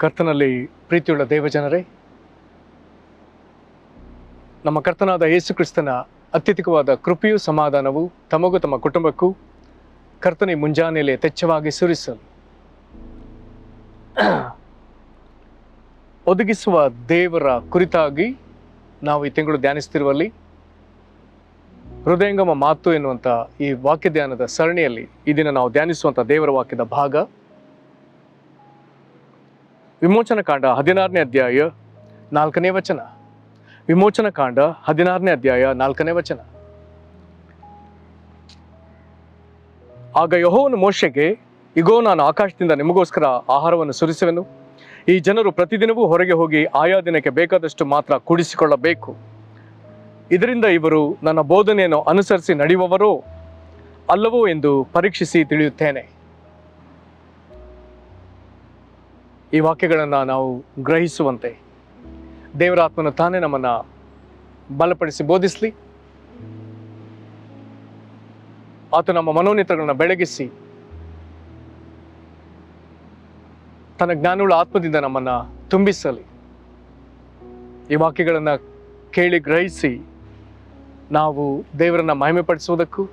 ಕರ್ತನಲ್ಲಿ ಪ್ರೀತಿಯುಳ್ಳ ದೇವಜನರೇ, ನಮ್ಮ ಕರ್ತನಾದ ಯೇಸು ಕ್ರಿಸ್ತನ ಅತ್ಯಧಿಕವಾದ ಕೃಪೆಯೂ ಸಮಾಧಾನವು ತಮಗೂ ತಮ್ಮ ಕುಟುಂಬಕ್ಕೂ ಕರ್ತನಿ ಮುಂಜಾನೆಯಲ್ಲಿ ಯಥೇಚ್ಛವಾಗಿ ಸುರಿಸಲು ಒದಗಿಸುವ ದೇವರ ಕುರಿತಾಗಿ ನಾವು ಈ ತಿಂಗಳು ಧ್ಯಾನಿಸ್ತಿರುವಲ್ಲಿ ಹೃದಯಂಗಮ ಮಾತು ಎನ್ನುವಂಥ ಈ ವಾಕ್ಯ ಧ್ಯಾನದ ಸರಣಿಯಲ್ಲಿ ಈ ದಿನ ನಾವು ಧ್ಯಾನಿಸುವಂಥ ದೇವರ ವಾಕ್ಯದ ಭಾಗ ವಿಮೋಚನ ಕಾಂಡ 16ನೇ ಅಧ್ಯಾಯ 4ನೇ ವಚನ. ವಿಮೋಚನ ಕಾಂಡ 16ನೇ ಅಧ್ಯಾಯ 4ನೇ ವಚನ. ಆಗ ಯೆಹೋವನು ಮೋಶೆಗೆ, ಇಗೋ, ನಾನು ಆಕಾಶದಿಂದ ನಿಮಗೋಸ್ಕರ ಆಹಾರವನ್ನು ಸುರಿಸುವೆನು. ಈ ಜನರು ಪ್ರತಿದಿನವೂ ಹೊರಗೆ ಹೋಗಿ ಆಯಾ ದಿನಕ್ಕೆ ಬೇಕಾದಷ್ಟು ಮಾತ್ರ ಕೂಡಿಸಿಕೊಳ್ಳಬೇಕು. ಇದರಿಂದ ಇವರು ನನ್ನ ಬೋಧನೆಯನ್ನು ಅನುಸರಿಸಿ ನಡೆಯುವವರೋ ಅಲ್ಲವೋ ಎಂದು ಪರೀಕ್ಷಿಸಿ ತಿಳಿಯುತ್ತೇನೆ. ಈ ವಾಕ್ಯಗಳನ್ನು ನಾವು ಗ್ರಹಿಸುವಂತೆ ದೇವರ ಆತ್ಮನು ತಾನೇ ನಮ್ಮನ್ನು ಬಲಪಡಿಸಿ ಬೋಧಿಸಲಿ. ಆತ ನಮ್ಮ ಮನೋನೇತ್ರಗಳನ್ನು ಬೆಳಗಿಸಿ ತನ್ನ ಜ್ಞಾನವುಳ್ಳ ಆತ್ಮದಿಂದ ನಮ್ಮನ್ನು ತುಂಬಿಸಲಿ. ಈ ವಾಕ್ಯಗಳನ್ನು ಕೇಳಿ ಗ್ರಹಿಸಿ ನಾವು ದೇವರನ್ನು ಮಹಿಮೆಪಡಿಸುವುದಕ್ಕೂ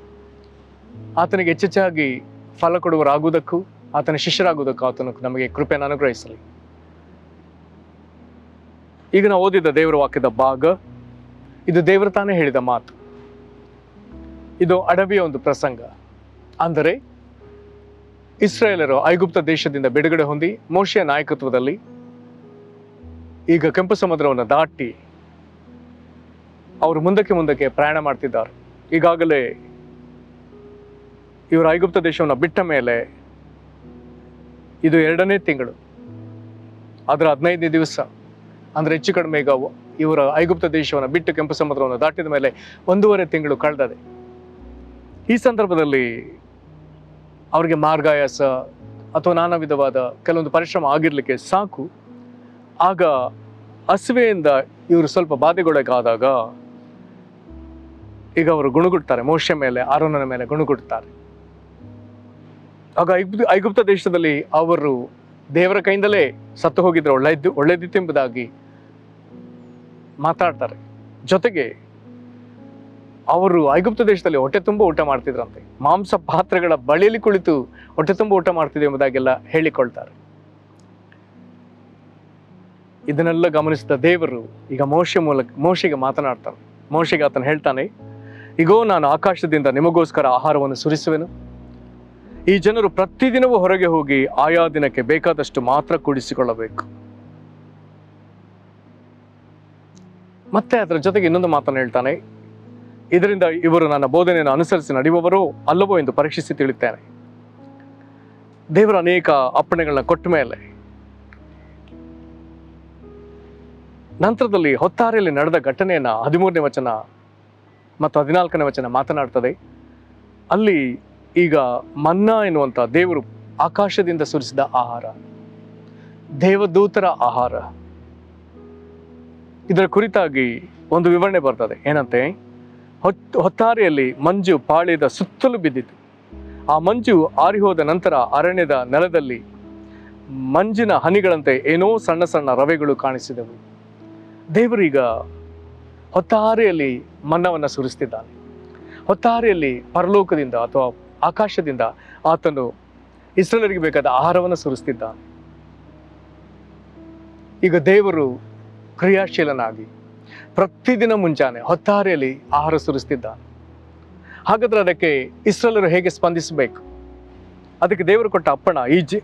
ಆತನಿಗೆ ಹೆಚ್ಚೆಚ್ಚಾಗಿ ಫಲ ಕೊಡುವರಾಗುವುದಕ್ಕೂ ಆತನ ಶಿಷ್ಯರಾಗುವುದಕ್ಕೂ ಆತನು ನಮಗೆ ಕೃಪೆಯನ್ನು ಅನುಗ್ರಹಿಸಲಿ. ಈಗ ನಾವು ಓದಿದ ದೇವರ ವಾಕ್ಯದ ಭಾಗ ಇದು ದೇವರು ತಾನೇ ಹೇಳಿದ ಮಾತು. ಇದು ಅಡವಿಯ ಒಂದು ಪ್ರಸಂಗ. ಅಂದರೆ ಇಸ್ರಾಯೇಲರು ಐಗುಪ್ತ ದೇಶದಿಂದ ಬಿಡುಗಡೆ ಹೊಂದಿ ಮೋಶೆಯ ನಾಯಕತ್ವದಲ್ಲಿ ಈಗ ಕೆಂಪು ಸಮುದ್ರವನ್ನು ದಾಟಿ ಅವರು ಮುಂದಕ್ಕೆ ಪ್ರಯಾಣ ಮಾಡ್ತಿದ್ದಾರೆ. ಈಗಾಗಲೇ ಇವರು ಐಗುಪ್ತ ದೇಶವನ್ನು ಬಿಟ್ಟ ಮೇಲೆ ಇದು 2ನೇ ತಿಂಗಳು, ಅದರ 15ನೇ ದಿವಸ. ಅಂದರೆ ಹೆಚ್ಚು ಕಡಿಮೆ ಈಗ ಇವರ ಐಗುಪ್ತ ದೇಶವನ್ನು ಬಿಟ್ಟು ಕೆಂಪು ಸಮುದ್ರವನ್ನು ದಾಟಿದ ಮೇಲೆ 1.5 ತಿಂಗಳು ಕಳೆದಿದೆ. ಈ ಸಂದರ್ಭದಲ್ಲಿ ಅವರಿಗೆ ಮಾರ್ಗಾಯಾಸ ಅಥವಾ ನಾನಾ ವಿಧವಾದ ಕೆಲವೊಂದು ಪರಿಶ್ರಮ ಆಗಿರ್ಲಿಕ್ಕೆ ಸಾಕು. ಆಗ ಹಸಿವೆಯಿಂದ ಇವರು ಸ್ವಲ್ಪ ಬಾಧೆಗೊಳಗಾದಾಗ ಈಗ ಅವರು ಗುಣಗುಡ್ತಾರೆ. ಮೋಶೆ ಮೇಲೆ, ಆರೋನನ ಮೇಲೆ ಗುಣಗುಡ್ತಾರೆ. ಆಗ ಐಗುಪ್ತ ದೇಶದಲ್ಲಿ ಅವರು ದೇವರ ಕೈಯಿಂದಲೇ ಸತ್ತು ಹೋಗಿದ್ರೆ ಒಳ್ಳೆದಿತ್ತು ಎಂಬುದಾಗಿ ಮಾತಾಡ್ತಾರೆ. ಜೊತೆಗೆ ಅವರು ಐಗುಪ್ತ ದೇಶದಲ್ಲಿ ಹೊಟ್ಟೆ ತುಂಬ ಊಟ ಮಾಡ್ತಿದ್ರಂತೆ. ಮಾಂಸ ಪಾತ್ರೆಗಳ ಬಳಿಯಲ್ಲಿ ಕುಳಿತು ಹೊಟ್ಟೆ ತುಂಬ ಊಟ ಮಾಡ್ತಿದೆ ಎಂಬುದಾಗೆಲ್ಲ ಹೇಳಿಕೊಳ್ತಾರೆ. ಇದನ್ನೆಲ್ಲ ಗಮನಿಸಿದ ದೇವರು ಈಗ ಮೋಶೆಗೆ ಮಾತನಾಡ್ತಾನೆ. ಮೋಶೆಗೆ ಆತನು ಹೇಳ್ತಾನೆ, ಇಗೋ, ನಾನು ಆಕಾಶದಿಂದ ನಿಮಗೋಸ್ಕರ ಆಹಾರವನ್ನು ಸುರಿಸುವೆನು. ಈ ಜನರು ಪ್ರತಿದಿನವೂ ಹೊರಗೆ ಹೋಗಿ ಆಯಾ ದಿನಕ್ಕೆ ಬೇಕಾದಷ್ಟು ಮಾತ್ರ ಕೂಡಿಸಿಕೊಳ್ಳಬೇಕು. ಮತ್ತೆ ಅದರ ಜೊತೆಗೆ ಇನ್ನೊಂದು ಮಾತನ್ನು ಹೇಳ್ತಾನೆ, ಇದರಿಂದ ಇವರು ನನ್ನ ಬೋಧನೆಯನ್ನು ಅನುಸರಿಸಿ ನಡೆಯುವವರೋ ಅಲ್ಲವೋ ಎಂದು ಪರೀಕ್ಷಿಸಿ ತಿಳಿಯುತ್ತೇನೆ. ದೇವರ ಅನೇಕ ಅಪ್ಪಣೆಗಳನ್ನ ಕೊಟ್ಟ ಮೇಲೆ ನಂತರದಲ್ಲಿ ಹೊತ್ತಾರೆಯಲ್ಲಿ ನಡೆದ ಘಟನೆಯನ್ನ 13ನೇ ವಚನ ಮತ್ತು 14ನೇ ವಚನ ಮಾತನಾಡ್ತದೆ. ಅಲ್ಲಿ ಈಗ ಮನ್ನಾ ಎನ್ನುವಂಥ ದೇವರು ಆಕಾಶದಿಂದ ಸುರಿಸಿದ ಆಹಾರ, ದೇವದೂತರ ಆಹಾರ, ಇದರ ಕುರಿತಾಗಿ ಒಂದು ವಿವರಣೆ ಬರ್ತದೆ. ಏನಂತೆ, ಹೊತ್ತಾರೆಯಲ್ಲಿ ಮಂಜು ಪಾಳ್ಯದ ಸುತ್ತಲೂ ಬಿದ್ದಿತು. ಆ ಮಂಜು ಆರಿಹೋದ ನಂತರ ಅರಣ್ಯದ ನೆಲದಲ್ಲಿ ಮಂಜಿನ ಹನಿಗಳಂತೆ ಏನೋ ಸಣ್ಣ ಸಣ್ಣ ರವೆಗಳು ಕಾಣಿಸಿದವು. ದೇವರೀಗ ಹೊತ್ತಾರೆಯಲ್ಲಿ ಮನ್ನವನ್ನು ಸುರಿಸ್ತಿದ್ದಾನೆ. ಹೊತ್ತಾರೆಯಲ್ಲಿ ಪರಲೋಕದಿಂದ ಅಥವಾ ಆಕಾಶದಿಂದ ಆತನು ಇಸ್ರಾಯೇಲರಿಗೆ ಬೇಕಾದ ಆಹಾರವನ್ನು ಸುರಿಸ್ತಿದ್ದಾನೆ. ಈಗ ದೇವರು ಕ್ರಿಯಾಶೀಲನಾಗಿ ಪ್ರತಿದಿನ ಮುಂಜಾನೆ ಹೊತ್ತಾರೆಯಲ್ಲಿ ಆಹಾರ ಸುರಿಸ್ತಿದ್ದಾನೆ. ಹಾಗಾದ್ರೆ ಅದಕ್ಕೆ ಇಸ್ರಾಯೇಲರು ಹೇಗೆ ಸ್ಪಂದಿಸಬೇಕು? ಅದಕ್ಕೆ ದೇವರು ಕೊಟ್ಟ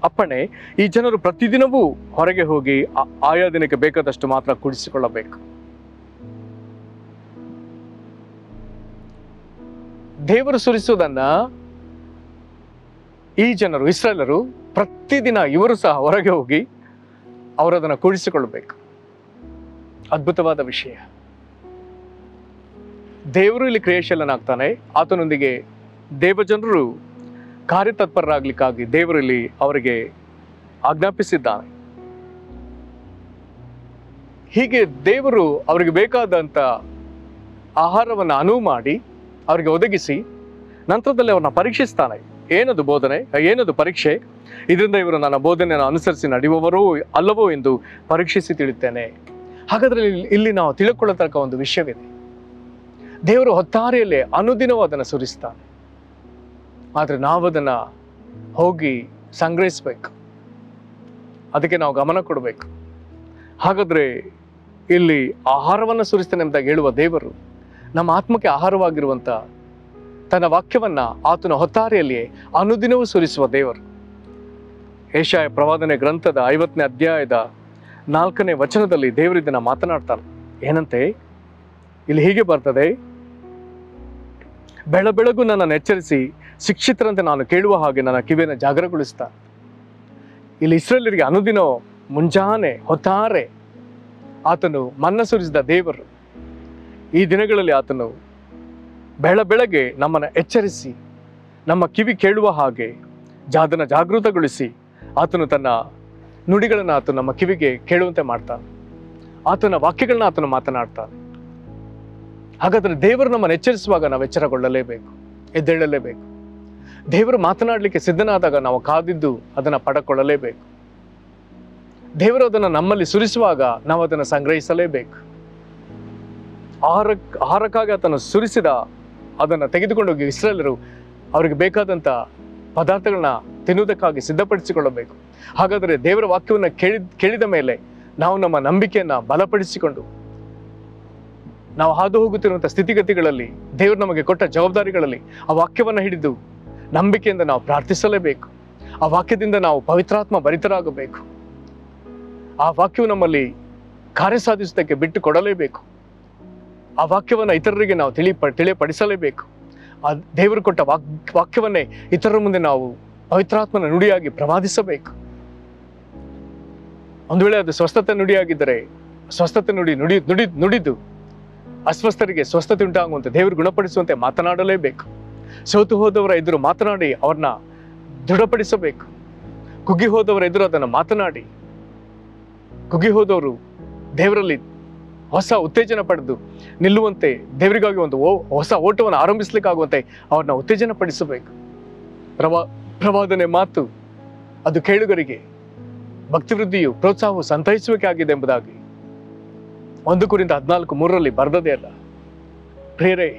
ಅಪ್ಪಣೆ ಈ ಜನರು ಪ್ರತಿದಿನವೂ ಹೊರಗೆ ಹೋಗಿ ಆಯಾ ದಿನಕ್ಕೆ ಬೇಕಾದಷ್ಟು ಮಾತ್ರ ಕೂಡಿಸಿಕೊಳ್ಳಬೇಕು. ದೇವರು ಸುರಿಸುವುದನ್ನ ಈ ಜನರು, ಇಸ್ರಾಯೇಲರು ಪ್ರತಿದಿನ ಇವರು ಸಹ ಹೊರಗೆ ಹೋಗಿ ಅವರದನ್ನು ಕೂಡಿಸಿಕೊಳ್ಳಬೇಕು. ಅದ್ಭುತವಾದ ವಿಷಯ. ದೇವರು ಇಲ್ಲಿ ಕ್ರಿಯಾಶೀಲನಾಗ್ತಾನೆ. ಆತನೊಂದಿಗೆ ದೇವಜನರು ಕಾರ್ಯತತ್ಪರರಾಗ್ಲಿಕ್ಕಾಗಿ ದೇವರು ಇಲ್ಲಿ ಅವರಿಗೆ ಆಜ್ಞಾಪಿಸಿದ್ದಾನೆ. ಹೀಗೆ ದೇವರು ಅವರಿಗೆ ಬೇಕಾದಂಥ ಆಹಾರವನ್ನು ಅನುವು ಮಾಡಿ ಅವರಿಗೆ ಒದಗಿಸಿ ನಂತರದಲ್ಲಿ ಅವ್ರನ್ನ ಪರೀಕ್ಷಿಸ್ತಾನೆ. ಏನದು ಬೋಧನೆ, ಏನದು ಪರೀಕ್ಷೆ? ಇದರಿಂದ ಇವರು ನನ್ನ ಬೋಧನೆಯನ್ನು ಅನುಸರಿಸಿ ನಡೆಯುವವರೋ ಅಲ್ಲವೋ ಎಂದು ಪರೀಕ್ಷಿಸಿ ತಿಳಿಯುತ್ತೇನೆ. ಹಾಗಾದರೆ ಇಲ್ಲಿ ನಾವು ತಿಳ್ಕೊಳ್ಳತಕ್ಕ ಒಂದು ವಿಷಯವಿದೆ. ದೇವರು ಹೊತ್ತಾರೆಯಲ್ಲಿ ಅನುದಿನವೂ ಅದನ್ನು ಸುರಿಸ್ತಾನೆ. ಆದರೆ ನಾವು ಅದನ್ನು ಹೋಗಿ ಸಂಗ್ರಹಿಸಬೇಕು, ಅದಕ್ಕೆ ನಾವು ಗಮನ ಕೊಡಬೇಕು. ಹಾಗಾದರೆ ಇಲ್ಲಿ ಆಹಾರವನ್ನು ಸುರಿಸ್ತಾನೆ ಎಂಬುದಾಗಿ ಹೇಳುವ ದೇವರು ನಮ್ಮ ಆತ್ಮಕ್ಕೆ ಆಹಾರವಾಗಿರುವಂಥ ತನ್ನ ವಾಕ್ಯವನ್ನು ಆತನ ಹೊತ್ತಾರೆಯಲ್ಲಿಯೇ ಅನುದಿನವೂ ಸುರಿಸುವ ದೇವರು. ಯೆಶಾಯ ಪ್ರವಾದನೆ ಗ್ರಂಥದ 50ನೇ ಅಧ್ಯಾಯದ 4ನೇ ವಚನದಲ್ಲಿ ದೇವರು ಇದನ್ನು ಮಾತನಾಡ್ತಾನೆ. ಏನಂತೆ? ಇಲ್ಲಿ ಹೀಗೆ ಬರ್ತದೆ, ಬೆಳಬೆಳಗು ನನ್ನನ್ನು ಎಚ್ಚರಿಸಿ ಶಿಕ್ಷಿತರಂತೆ ನಾನು ಕೇಳುವ ಹಾಗೆ ನನ್ನ ಕಿವಿಯನ್ನು ಜಾಗರಗೊಳಿಸ್ತಾನೆ. ಇಲ್ಲಿ ಇಸ್ರಾಯೇಲರಿಗೆ ಅನುದಿನ ಮುಂಜಾನೆ ಹೊತ್ತಾರೆ ಆತನು ಮನ್ನ ಸುರಿಸಿದ ದೇವರು. ಈ ದಿನಗಳಲ್ಲಿ ಆತನು ಬೆಳಗ್ಗೆ ನಮ್ಮನ್ನು ಎಚ್ಚರಿಸಿ ನಮ್ಮ ಕಿವಿ ಕೇಳುವ ಹಾಗೆ ಅದನ್ನು ಜಾಗೃತಗೊಳಿಸಿ ಆತನು ತನ್ನ ನುಡಿಗಳನ್ನು ಆತನು ನಮ್ಮ ಕಿವಿಗೆ ಕೇಳುವಂತೆ ಮಾಡ್ತಾನೆ. ಆತನ ವಾಕ್ಯಗಳನ್ನ ಆತನು ಮಾತನಾಡ್ತಾನೆ. ಹಾಗಾದರೆ ದೇವರು ನಮ್ಮನ್ನು ಎಚ್ಚರಿಸುವಾಗ ನಾವು ಎಚ್ಚರಗೊಳ್ಳಲೇಬೇಕು, ಎದ್ದೇಳಲೇಬೇಕು. ದೇವರು ಮಾತನಾಡಲಿಕ್ಕೆ ಸಿದ್ಧನಾದಾಗ ನಾವು ಕಾದಿದ್ದು ಅದನ್ನು ಪಡಕೊಳ್ಳಲೇಬೇಕು. ದೇವರು ಅದನ್ನು ನಮ್ಮಲ್ಲಿ ಸುರಿಸುವಾಗ ನಾವು ಅದನ್ನು ಸಂಗ್ರಹಿಸಲೇಬೇಕು. ಆಹಾರಕ್ಕಾಗಿ ಆತನು ಸುರಿಸಿದ ಅದನ್ನು ತೆಗೆದುಕೊಂಡೋಗಿ ಇಸ್ರಾಯೇಲರು ಅವರಿಗೆ ಬೇಕಾದಂಥ ಪದಾರ್ಥಗಳನ್ನ ತಿನ್ನುವುದಕ್ಕಾಗಿ ಸಿದ್ಧಪಡಿಸಿಕೊಳ್ಳಬೇಕು. ಹಾಗಾದರೆ ದೇವರ ವಾಕ್ಯವನ್ನು ಕೇಳಿದ ಮೇಲೆ ನಾವು ನಮ್ಮ ನಂಬಿಕೆಯನ್ನು ಬಲಪಡಿಸಿಕೊಂಡು ನಾವು ಹಾದು ಹೋಗುತ್ತಿರುವಂಥ ಸ್ಥಿತಿಗತಿಗಳಲ್ಲಿ ದೇವರು ನಮಗೆ ಕೊಟ್ಟ ಜವಾಬ್ದಾರಿಗಳಲ್ಲಿ ಆ ವಾಕ್ಯವನ್ನು ಹಿಡಿದು ನಂಬಿಕೆಯಿಂದ ನಾವು ಪ್ರಾರ್ಥಿಸಲೇಬೇಕು. ಆ ವಾಕ್ಯದಿಂದ ನಾವು ಪವಿತ್ರಾತ್ಮ ಭರಿತರಾಗಬೇಕು. ಆ ವಾಕ್ಯವು ನಮ್ಮಲ್ಲಿ ಕಾರ್ಯ ಸಾಧಿಸುವುದಕ್ಕೆ ಬಿಟ್ಟು ಕೊಡಲೇಬೇಕು. ಆ ವಾಕ್ಯವನ್ನು ಇತರರಿಗೆ ನಾವು ತಿಳಿಯಪಡಿಸಲೇಬೇಕು. ಆ ದೇವರು ಕೊಟ್ಟ ವಾಕ್ಯವನ್ನೇ ಇತರರ ಮುಂದೆ ನಾವು ಪವಿತ್ರಾತ್ಮನ ನುಡಿಯಾಗಿ ಪ್ರವಾದಿಸಬೇಕು. ಒಂದು ವೇಳೆ ಅದು ಸ್ವಸ್ಥತೆ ನುಡಿಯಾಗಿದ್ದರೆ ಸ್ವಸ್ಥತೆ ನುಡಿದು ಅಸ್ವಸ್ಥರಿಗೆ ಸ್ವಸ್ಥತೆ ಉಂಟಾಗುವಂತೆ ದೇವರು ಗುಣಪಡಿಸುವಂತೆ ಮಾತನಾಡಲೇಬೇಕು. ಸೋತು ಹೋದವರ ಎದುರು ಮಾತನಾಡಿ ಅವ್ರನ್ನ ದೃಢಪಡಿಸಬೇಕು. ಕುಗ್ಗಿ ಹೋದವರ ಎದುರು ಅದನ್ನು ಮಾತನಾಡಿ ಕುಗ್ಗಿ ಹೋದವರು ದೇವರಲ್ಲಿ ಹೊಸ ಉತ್ತೇಜನ ಪಡೆದು ನಿಲ್ಲುವಂತೆ, ದೇವರಿಗಾಗಿ ಒಂದು ಹೊಸ ಓಟವನ್ನು ಆರಂಭಿಸ್ಲಿಕ್ಕಾಗುವಂತೆ ಅವ್ರನ್ನ ಉತ್ತೇಜನ ಪಡಿಸಬೇಕು. ಪ್ರವಾದನೆ ಮಾತು ಅದು ಕೇಳುಗರಿಗೆ ಭಕ್ತಿವೃದ್ಧಿಯು ಪ್ರೋತ್ಸಾಹವು ಸಂತೈಸುವಿಕೆ ಎಂಬುದಾಗಿ 1 ಕೊರಿಂಥ 14:3 ಬರೆದದೇ ಅಲ್ಲ ಪ್ರಿಯರೇ.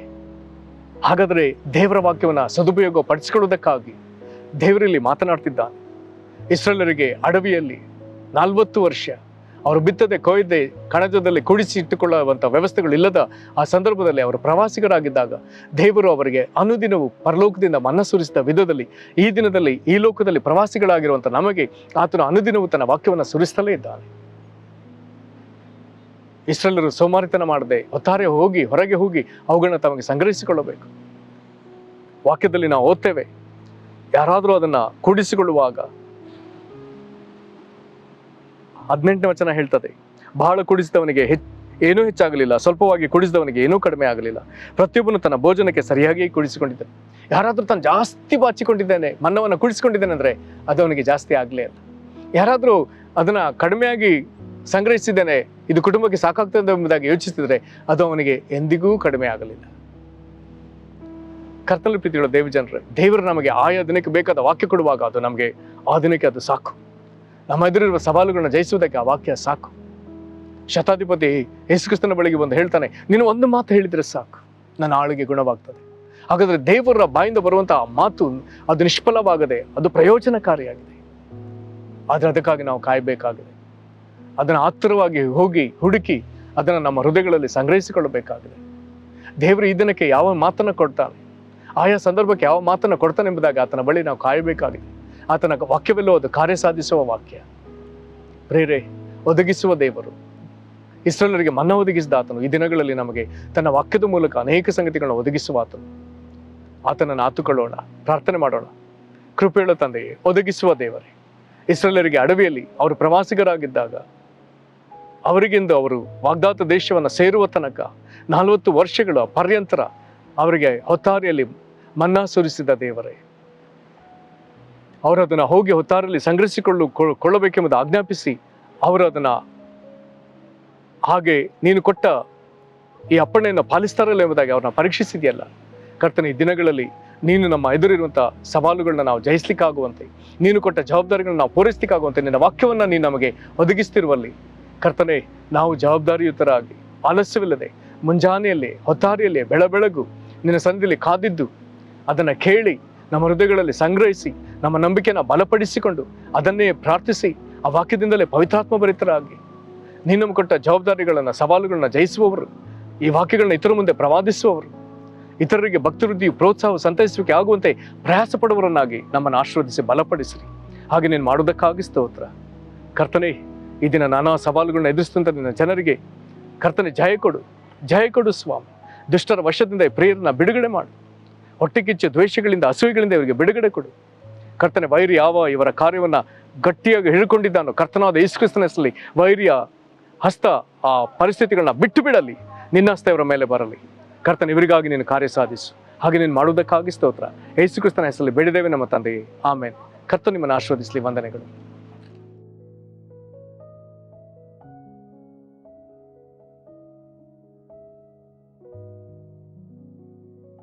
ಹಾಗಾದರೆ ದೇವರ ವಾಕ್ಯವನ್ನು ಸದುಪಯೋಗ ಪಡಿಸಿಕೊಳ್ಳುವುದಕ್ಕಾಗಿ ದೇವರಲ್ಲಿ ಮಾತನಾಡ್ತಿದ್ದಾನೆ. ಇಸ್ರಾಯೇಲರಿಗೆ ಅಡವಿಯಲ್ಲಿ 40 ವರ್ಷ ಅವರು ಬಿತ್ತದೆ ಕೊಯ್ದೆ ಕಣಜದಲ್ಲಿ ಕೂಡಿಸಿ ಇಟ್ಟುಕೊಳ್ಳುವಂಥ ವ್ಯವಸ್ಥೆಗಳಿಲ್ಲದ ಆ ಸಂದರ್ಭದಲ್ಲಿ ಅವರು ಪ್ರವಾಸಿಗರಾಗಿದ್ದಾಗ ದೇವರು ಅವರಿಗೆ ಅನುದಿನವೂ ಪರಲೋಕದಿಂದ ಮನ್ನ ಸುರಿಸಿದ ವಿಧದಲ್ಲಿ ಈ ದಿನದಲ್ಲಿ ಈ ಲೋಕದಲ್ಲಿ ಪ್ರವಾಸಿಗಳಾಗಿರುವಂಥ ನಮಗೆ ಆತನು ಅನುದಿನವೂ ತನ್ನ ವಾಕ್ಯವನ್ನು ಸುರಿಸ್ತಲೇ ಇದ್ದಾನೆ. ಇಸ್ರಾಯೇಲರು ಸೋಮಾರಿತನ ಮಾಡದೆ ಹೊರಗೆ ಹೋಗಿ ಅವುಗಳನ್ನ ತಮಗೆ ಸಂಗ್ರಹಿಸಿಕೊಳ್ಳಬೇಕು. ವಾಕ್ಯದಲ್ಲಿ ನಾವು ಓದ್ತೇವೆ, ಯಾರಾದರೂ ಅದನ್ನು ಕೂಡಿಸಿಕೊಳ್ಳುವಾಗ 18ನೇ ವಚನ ಹೇಳ್ತದೆ, ಬಹಳ ಕುಡಿಸಿದವನಿಗೆ ಏನೂ ಹೆಚ್ಚಾಗಲಿಲ್ಲ, ಸ್ವಲ್ಪವಾಗಿ ಕುಡಿಸಿದವನಿಗೆ ಏನೂ ಕಡಿಮೆ ಆಗಲಿಲ್ಲ. ಪ್ರತಿಯೊಬ್ಬನು ತನ್ನ ಭೋಜನಕ್ಕೆ ಸರಿಯಾಗಿ ಕುಡಿಸಿಕೊಂಡಿದ್ದಾನೆ. ಯಾರಾದರೂ ತಾನು ಜಾಸ್ತಿ ಬಾಚಿಕೊಂಡಿದ್ದೇನೆ, ಮನ್ನವನ್ನು ಕುಡಿಸಿಕೊಂಡಿದ್ದೇನೆ ಅಂದರೆ ಅದು ಅವನಿಗೆ ಜಾಸ್ತಿ ಆಗಲೇ ಇಲ್ಲ. ಯಾರಾದರೂ ಅದನ್ನು ಕಡಿಮೆಯಾಗಿ ಸಂಗ್ರಹಿಸಿದ್ದೇನೆ, ಇದು ಕುಟುಂಬಕ್ಕೆ ಸಾಕಾಗ್ತದೆ ಎಂಬುದಾಗಿ ಯೋಚಿಸಿದರೆ ಅದು ಅವನಿಗೆ ಎಂದಿಗೂ ಕಡಿಮೆ ಆಗಲಿಲ್ಲ. ಕರ್ತನಲ್ಲಿ ಪ್ರೀತಿಗಳ ದೇವಜನರೇ, ದೇವರು ನಮಗೆ ಆಯಾ ದಿನಕ್ಕೆ ಬೇಕಾದ ವಾಕ್ಯ ಕೊಡುವಾಗ ಅದು ನಮಗೆ ಆ ದಿನಕ್ಕೆ ಅದು ಸಾಕು. ನಮ್ಮ ಎದುರಿರುವ ಸವಾಲುಗಳನ್ನ ಜಯಿಸುವುದಕ್ಕೆ ಆ ವಾಕ್ಯ ಸಾಕು. ಶತಾಧಿಪತಿ ಯೇಸುಕ್ರಿಸ್ತನ ಬಳಿಗೆ ಬಂದು ಹೇಳ್ತಾನೆ, ನೀನು ಒಂದು ಮಾತು ಹೇಳಿದರೆ ಸಾಕು, ನನ್ನ ಆಳಿಗೆ ಗುಣವಾಗ್ತದೆ. ಹಾಗಾದರೆ ದೇವರ ಬಾಯಿಂದ ಬರುವಂತಹ ಮಾತು ಅದು ನಿಷ್ಫಲವಾಗದೆ ಅದು ಪ್ರಯೋಜನಕಾರಿಯಾಗಿದೆ. ಆದರೆ ಅದಕ್ಕಾಗಿ ನಾವು ಕಾಯಬೇಕಾಗಿದೆ. ಅದನ್ನು ಆತುರವಾಗಿ ಹೋಗಿ ಹುಡುಕಿ ಅದನ್ನು ನಮ್ಮ ಹೃದಯಗಳಲ್ಲಿ ಸಂಗ್ರಹಿಸಿಕೊಳ್ಳಬೇಕಾಗಿದೆ. ದೇವರು ಈ ದಿನಕ್ಕೆ ಯಾವ ಮಾತನ್ನು ಕೊಡ್ತಾನೆ, ಆಯಾ ಸಂದರ್ಭಕ್ಕೆ ಯಾವ ಮಾತನ್ನು ಕೊಡ್ತಾನೆ ಎಂಬುದಾಗಿ ಆತನ ಬಳಿ ನಾವು ಕಾಯಬೇಕಾಗಿದೆ. ಆತನ ವಾಕ್ಯವೆಲ್ಲೋ ಅದು ಕಾರ್ಯ ಸಾಧಿಸುವ ವಾಕ್ಯ. ಪ್ರೇರೆ ಒದಗಿಸುವ ದೇವರು, ಇಸ್ರಾಯೇಲರಿಗೆ ಮನ್ನ ಒದಗಿಸಿದ ಆತನು ಈ ದಿನಗಳಲ್ಲಿ ನಮಗೆ ತನ್ನ ವಾಕ್ಯದ ಮೂಲಕ ಅನೇಕ ಸಂಗತಿಗಳನ್ನು ಒದಗಿಸುವ ಆತನು. ಆತನನ್ನು ಆತುಕೊಳ್ಳೋಣ, ಪ್ರಾರ್ಥನೆ ಮಾಡೋಣ. ಕೃಪೆಯುಳ್ಳ ತಂದೆಯೇ, ಒದಗಿಸುವ ದೇವರೇ, ಇಸ್ರಾಯೇಲರಿಗೆ ಅಡವಿಯಲ್ಲಿ ಅವರು ಪ್ರವಾಸಿಗರಾಗಿದ್ದಾಗ ಅವರಿಗೆಂದು ಅವರು ವಾಗ್ದಾತ ದೇಶವನ್ನು ಸೇರುವ ತನಕ 40 ವರ್ಷಗಳ ಪರ್ಯಂತರ ಅವರಿಗೆ ಹೊತ್ತಾರಿಯಲ್ಲಿ ಮನ್ನಾ ಸುರಿಸಿದ ದೇವರೇ, ಅವರು ಅದನ್ನು ಹೋಗಿ ಹೊತ್ತಾರಲ್ಲಿ ಸಂಗ್ರಹಿಸಿಕೊಳ್ಳಬೇಕೆಂಬುದು ಆಜ್ಞಾಪಿಸಿ ಅವರು ಅದನ್ನು ಹಾಗೆ ನೀನು ಕೊಟ್ಟ ಈ ಅಪ್ಪಣೆಯನ್ನು ಪಾಲಿಸ್ತಾರಲ್ಲ ಎಂಬುದಾಗಿ ಅವ್ರನ್ನ ಪರೀಕ್ಷಿಸಿದೆಯಲ್ಲ ಕರ್ತನ. ಈ ದಿನಗಳಲ್ಲಿ ನೀನು ನಮ್ಮ ಎದುರಿರುವಂಥ ಸವಾಲುಗಳನ್ನ ನಾವು ಜಯಿಸ್ಲಿಕ್ಕಾಗುವಂತೆ, ನೀನು ಕೊಟ್ಟ ಜವಾಬ್ದಾರಿಗಳನ್ನ ನಾವು ಪೂರೈಸಲಿಕ್ಕಾಗುವಂತೆ ನಿನ್ನ ವಾಕ್ಯವನ್ನು ನೀನು ನಮಗೆ ಒದಗಿಸ್ತಿರುವಲ್ಲಿ ಕರ್ತನೆ, ನಾವು ಜವಾಬ್ದಾರಿಯುತರಾಗಿ ಆಲಸ್ಯವಿಲ್ಲದೆ ಮುಂಜಾನೆಯಲ್ಲಿ ಹೊತ್ತಾರಿಯಲ್ಲಿ ಬೆಳಬೆಳಗು ನಿನ್ನ ಸನ್ನಿಧಿಯಲ್ಲಿ ಕಾದಿದ್ದು ಅದನ್ನು ಕೇಳಿ ನಮ್ಮ ಹೃದಯಗಳಲ್ಲಿ ಸಂಗ್ರಹಿಸಿ ನಮ್ಮ ನಂಬಿಕೆಯನ್ನು ಬಲಪಡಿಸಿಕೊಂಡು ಅದನ್ನೇ ಪ್ರಾರ್ಥಿಸಿ ಆ ವಾಕ್ಯದಿಂದಲೇ ಪವಿತ್ರಾತ್ಮ ಭರಿತರಾಗಿ ನೀನು ನಮಗೆ ಕೊಟ್ಟ ಜವಾಬ್ದಾರಿಗಳನ್ನು ಸವಾಲುಗಳನ್ನ ಜಯಿಸುವವರು, ಈ ವಾಕ್ಯಗಳನ್ನ ಇತರ ಮುಂದೆ ಪ್ರವಾದಿಸುವವರು, ಇತರರಿಗೆ ಭಕ್ತಿವೃದ್ಧಿಯು ಪ್ರೋತ್ಸಾಹ ಸಂತೈಸುವಿಕೆ ಆಗುವಂತೆ ಪ್ರಯಾಸ ಪಡುವವರನ್ನಾಗಿ ನಮ್ಮನ್ನು ಆಶೀರ್ವದಿಸಿ ಬಲಪಡಿಸಿರಿ. ಹಾಗೆ ನೀನು ಮಾಡುವುದಕ್ಕಾಗಿ ಸ್ತೋತ್ರ. ಕರ್ತನೆ, ಈ ದಿನ ನಾನಾ ಸವಾಲುಗಳನ್ನ ಎದುರಿಸಿದಂಥ ನಿನ್ನ ಜನರಿಗೆ ಕರ್ತನೆ ಜಯ ಕೊಡು ಸ್ವಾಮಿ. ದುಷ್ಟರ ವಶದಿಂದ ಈ ಪ್ರಿಯರನ್ನ ಬಿಡುಗಡೆ ಮಾಡು. ಹೊಟ್ಟೆಕಿಚ್ಚು ದ್ವೇಷಗಳಿಂದ ಅಸೂಯೆಗಳಿಂದ ಇವರಿಗೆ ಬಿಡುಗಡೆ ಕೊಡು. ಕರ್ತನೆ, ವೈರಿ ಯಾವ ಇವರ ಕಾರ್ಯವನ್ನು ಗಟ್ಟಿಯಾಗಿ ಹಿಡ್ಕೊಂಡಿದ್ದಾನೋ ಕರ್ತನಾದ ಯೇಸು ಕ್ರಿಸ್ತನ ಹೆಸರಲ್ಲಿ ವೈರಿಯ ಹಸ್ತ ಆ ಪರಿಸ್ಥಿತಿಗಳನ್ನ ಬಿಟ್ಟು ಬಿಡಲಿ, ನಿನ್ನ ಹಸ್ತ ಇವರ ಮೇಲೆ ಬರಲಿ. ಕರ್ತನೆ, ಇವರಿಗಾಗಿ ನೀನು ಕಾರ್ಯ ಸಾಧಿಸು. ಹಾಗೆ ನೀನು ಮಾಡುವುದಕ್ಕಾಗಿ ಸ್ತೋತ್ರ. ಯೇಸು ಕ್ರಿಸ್ತನ ಹೆಸರಲ್ಲಿ ಬೇಡಿದ್ದೇವೆ ನಮ್ಮ ತಂದೆಯೇ, ಆಮೇನ್. ಕರ್ತನು ನಿಮ್ಮನ್ನು ಆಶೀರ್ವದಿಸಲಿ. ವಂದನೆಗಳು.